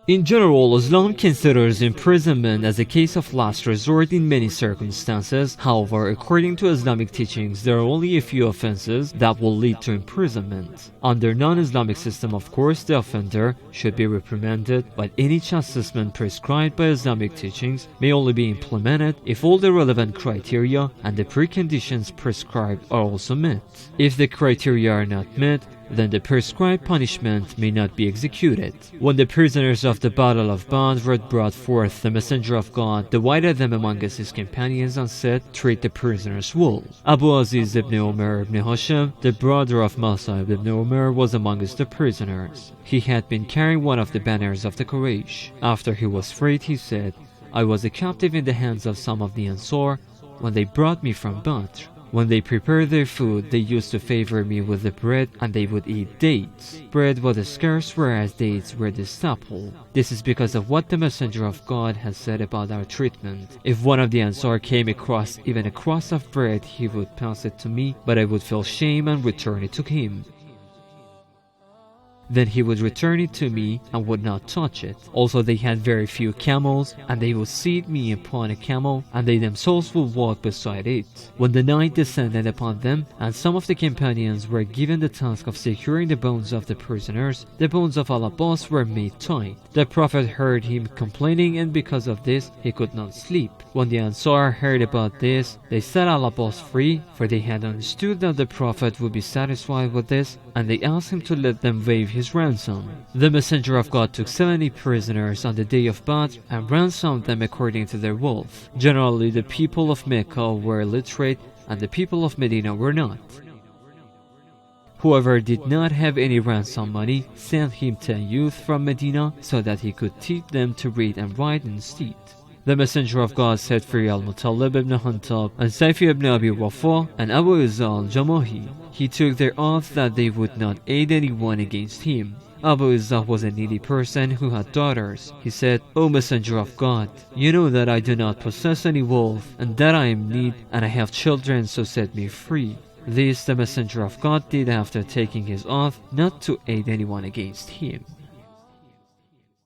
In general, Islam considers imprisonment as a case of last resort in many circumstances. However, according to Islamic teachings, there are only a few offenses that will lead to imprisonment. Under non-Islamic system, of course, the offender should be reprimanded, but any chastisement prescribed by Islamic teachings may only be implemented if all the relevant criteria and the preconditions prescribed are also met. If the criteria are not met, then the prescribed punishment may not be executed. When the prisoners of the Battle of Badr were brought forth, the Messenger of God divided them amongst his companions and said, "Treat the prisoners well." Abu Aziz ibn Umar ibn Hashim, the brother of Mas'ab ibn Umar, was amongst the prisoners. He had been carrying one of the banners of the Quraysh. After he was freed, he said, "I was a captive in the hands of some of the Ansar when they brought me from Badr. When they prepared their food, they used to favor me with the bread, and they would eat dates. Bread was scarce, whereas dates were the staple. This is because of what the Messenger of God has said about our treatment. If one of the Ansar came across even a crust of bread, he would pass it to me, but I would feel shame and return it to him. Then he would return it to me and would not touch it. Also, they had very few camels, and they would seat me upon a camel, and they themselves would walk beside it. When the night descended upon them, and some of the companions were given the task of securing the bones of the prisoners, the bones of Al-Abbas were made tight. The Prophet heard him complaining, and because of this, he could not sleep. When the Ansar heard about this, they set Al-Abbas free, for they had understood that the Prophet would be satisfied with this, and they asked him to let them waive his ransom. The Messenger of God took 70 prisoners on the day of Badr and ransomed them according to their wealth. Generally, the people of Mecca were literate and the people of Medina were not. Whoever did not have any ransom money sent him 10 youth from Medina so that he could teach them to read and write instead. The Messenger of God set free Al-Muttalib ibn Hantab and Sayfi ibn Abi Wafa and Abu Izza al-Jamahi. He took their oath that they would not aid anyone against him. Abu Izza was a needy person who had daughters. He said, "O Messenger of God, you know that I do not possess any wealth and that I am in need and I have children, so set me free." This the Messenger of God did after taking his oath not to aid anyone against him.